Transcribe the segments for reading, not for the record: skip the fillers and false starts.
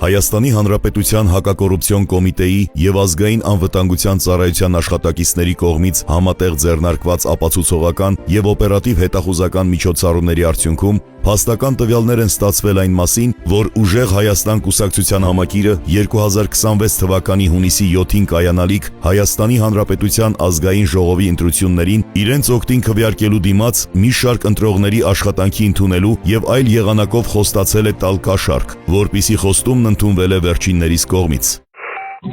Հայաստանի Հանրապետության հակակոռուպցիոն կոմիտեի եւ ազգային անվտանգության ծառայության աշխատակիցների կողմից համատեղ ձեռնարկված ապացուցողական եւ օպերատիվ հետախուզական միջոցառումների արդյունքում փաստական տվյալներ են ստացվել այն մասին, որ Ուժեղ Հայաստան կուսակցության համակիրը 2026 թվականի հունիսի 7-ին կայանալիք Հայաստանի Հանրապետության ազգային ժողովի ընտրություններին իրենց օգտին քվեարկելու դիմաց մի շարք ընտրողների աշխատանքի ընդունելու եւ այլ եղանակով խոստացել է տալ կաշառք, որպիսի խոստումն ընդունվել է վերջիններիս կողմից։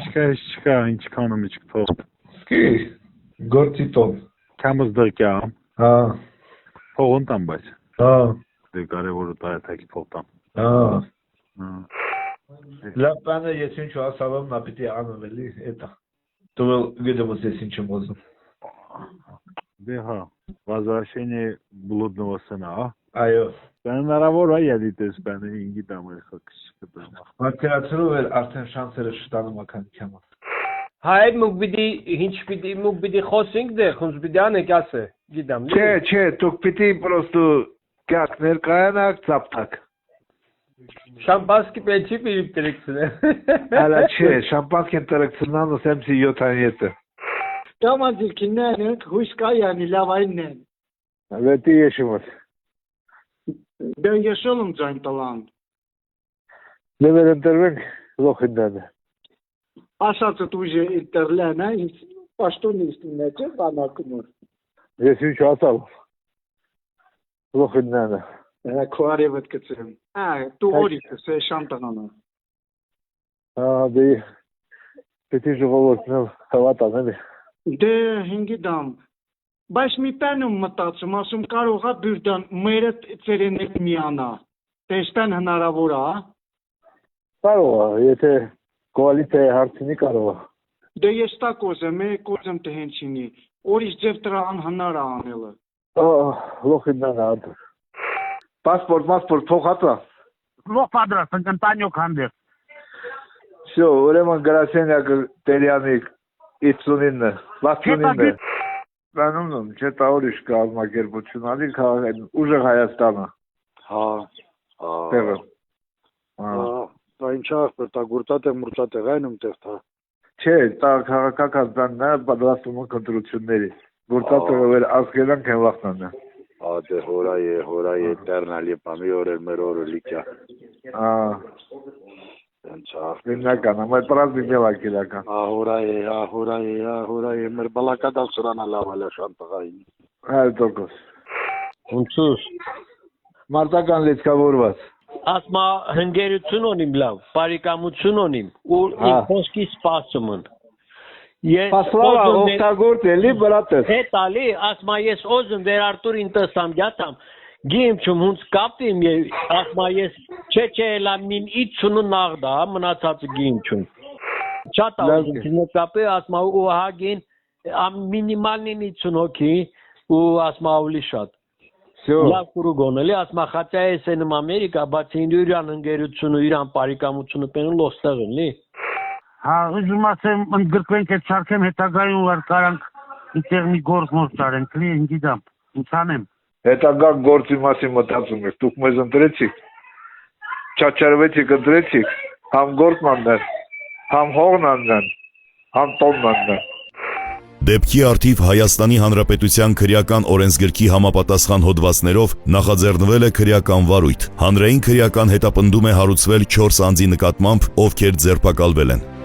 Չկա, ինչքան եմ իջքով։ Գործի տոն։ Կամս դրկյամ։ Հա։ Փողոն տամ բայց։ Հա։ Դե կարևորը տայթակի փողտամ։ Հա։ Լավ բանը ես ինչ ասալım նա պիտի անում էլի, էտա։ Դու գիտեմ ես ինչ եմ ուզում։ Դե հա, возвращение блудного сына, а? Այո։ Հնարավոր է յադիտես բանը ինգի դամը խոքս։ Մարտիրացրով էր արդեն շանսերը շտանում ականքյամը։ Հայ մուկ պիտի խոսենք դե, խոնց պիտի անեք ասե, գիտեմ։ Չէ, դուք պիտի պրոստու կյակ ներկայանակ ծապտակ։ Շամպանսկի պեչի պիրիպ տրեքցնե։ Ալա չէ, շամպանսկին տրեքցնան ու սեմսի 7-7-ը։ Տամազիկիներն հույս կա յանի լավայնն։ Վետի եշիմոտ։ Ben yaşalım cantalan. Ne ver intervenk lohindan. Aşağısı tuje interlene, paşton istinece bana kumur. Yesin şu asal. Lohindan. Kuarevet keçerim. Tu orikse se şantanana. De peti jogovotnel havata ne? De hingidam. Բայց մի բան եմ մտածում, ասում կարող է բյուրդան մերը ծերենեք միանա, տեստան հնարավոր է, Կարող է, եթե կոալիցիայի հարցինի կարող է։ դե ես տա կոզեմ, կոզեմ թե հենչինի, օրիշ ձև տրան հնար է անելը։ Լոխիննան է ադր։ Պասպորտ, փող հատա։ Լոխ պատրաստ, ընկնտանյոք հանդեր։ Շո, ուրեմն գրասենյակը տերյանի 59-ը, 69-ը։ Բանում չէ տաորիշ կազմակերպություն ալի ուժեղ Հայաստանը։ Հա։ Տեղը։ Դա ինչ ախպեր, գուրտատեղ մուրտատեղ այն ումտեղ թա։ Չէ, դա քաղաքական բանն է, պատրաստում են կընտրությունների։ Գուրտատեղը վեր ազգելանք են վախտան է։ Դե հորայե տերնալի պամի օրեր մեր օրը լիքյա։ Մենական, ամայ պրազնիկ նելակիրական։ Հորայե, մեր բալակադալ սրանա լավալ է շանտղային։ Հայր տոքոս։ Ունցուս։ Մարտական լիցկավորված։ Ասմա հնգերություն ունիմ լավ, բարիկամություն ունիմ, ու իմ խոսքի սպասումն։ Պասլավա, ողտագորդ էլի բրատես։ Հետ ալի, ասմա ես օզն դեր Արտուր ինտեսամ գյատամ, գիմ չում հունց կապտիմ, ասմա ես չէ էլա մին իցունու նաղդա, մնացածը գիմ չում։ Չատա օզն չնո կապի, ասմա ու հագին, մինիմալնին իցուն հոքի, ու ասմա ավլի շատ։ Լավ կուրուգոն էլի, ասմա խատյա ես ենում Ամերիկա, բացի իրան ընգերությունը, իրան պարիկամությունը պենու լոստեղ էլի։ Հա, ուզում ասեմ, ընդգրկվենք այդ շարքեմ հետագայում վար կարանք ինտեղ մի գործ մոտ ճարենք, լի ինգիդամ, ինցանեմ։ Հետագա գործի մասին մտածում եք, դուք մեզ ընտրեցիք, չաչարվեցիք ընտրեցիք, համ գործնաններ, համ հողնաններ, համ տոննաններ։ Դեպքի արդիվ Հայաստանի Հանրապետության քրեական օրենսգրքի համապատասխան հոդվածներով նախաձեռնվել է քրեական վարույթ։ Հանրային քրեական հետապնդում է հարուցվել 4 անձի նկատմամբ, ովքեր ձերբակալվել են։